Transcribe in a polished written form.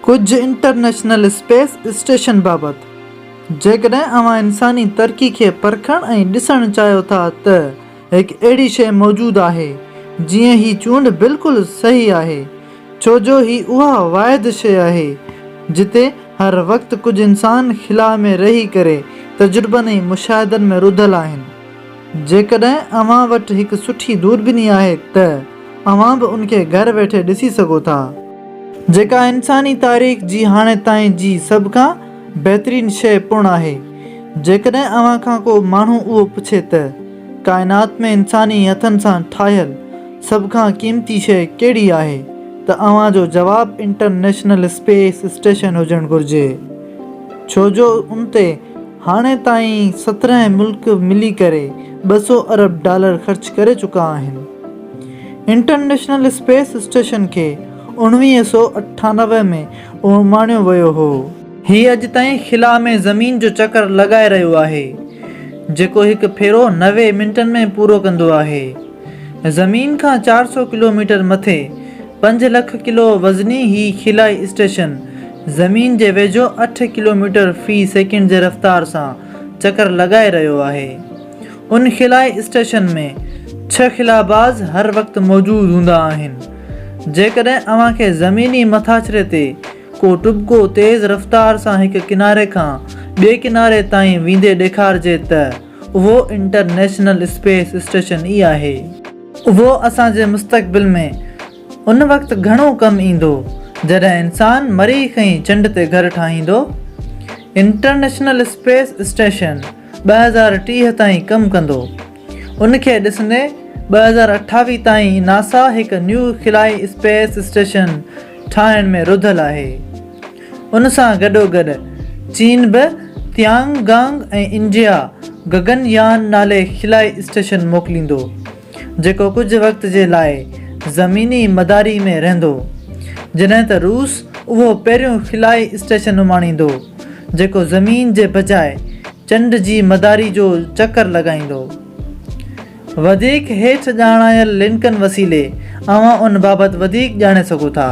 कुछ international space station बाबति जेकॾहिं अवां इंसानी तरक़ी खे परखण ऐं ॾिसणु चाहियो था त हिकु अहिड़ी शइ मौजूदु आहे जीअं ही चूंड बिल्कुलु सही आहे, छो जो ही उहा वाहिद शइ आहे जिते हर वक़्तु कुझु इंसान खिला में रही करे तजुर्बनि ऐं मुशाहिदनि में रुधल आहिनि। जेकॾहिं अवां वटि हिकु सुठी दूरबीनी आहे त अवां बि उनखे घर वेठे ॾिसी सघो था, जेका इंसानी तारीख़ जी हाणे ताईं जी सभ खां बहितरीनु शइ पिणु आहे। जेकॾहिं अवां खां को माण्हू उहो पुछे त काइनात में इंसानी हथनि सां ठाहियल सभ खां क़ीमती शइ कहिड़ी आहे, त अवां जो जवाबु इंटरनेशनल स्पेस स्टेशन हुजणु घुरिजे, छो जो उन ते हाणे ताईं 17 मुल्क मिली करे $200 अरब ख़र्च करे चुका आहिनि। इंटरनेशनल स्पेस स्टेशन खे 1998 में उमाणियो वियो हो। हीअ अॼु ताईं खिला में ज़मीन जो चकर लॻाए रहियो आहे, जेको हिकु फेरो 90 मिंटनि में पूरो कंदो आहे। ज़मीन खां 400 किलोमीटर मथे 5 लख किलो वज़नी ही खिलाई स्टेशन ज़मीन जे वेझो 8 किलोमीटर फ़ी सेकेंड जे रफ़्तार सां चकर लॻाए रहियो आहे। उन खिलाई स्टेशन में 6 खिलाबाज़ हर वक़्तु मौजूदु हूंदा आहिनि। जेकॾहिं अवां खे ज़मीनी मथाछिरे ते को टुॿिको तेज़ रफ़्तार सां हिकु किनारे खां ॿिए किनारे ताईं वेंदे ॾेखारिजे त उहो इंटरनेशनल स्पेस स्टेशन ई आहे। उहो असांजे मुस्तक़बिल में उन वक़्तु घणो कमु ईंदो जॾहिं इंसानु मरीख़ ऐं चंड ते घरु ठाहींदो। इंटरनेशनल स्पेस स्टेशन 2030 ताईं कमु कंदो। उनखे ॾिसंदे 2028 ताईं नासा हिकु न्यू खिलाई स्पेस स्टेशन ठाहिण में रुधल आहे। उन सां गॾोगॾु चीन बि तियांगांग ऐं इंडिया गगनयान नाले खिलाई स्टेशन मोकिलींदो, जेको कुझु वक़्त जे लाइ ज़मीनी मदारी में रहंदो, जॾहिं त रूस उहो पहिरियों खिलाई स्टेशन उमाणींदो जेको ज़मीन जे बजाए चंड जी मदारी जो चकर लॻाईंदो। वधीक हेठि ॼाणायल लिंकनि वसीले अवां उन बाबति वधीक ॼाणे सघो था।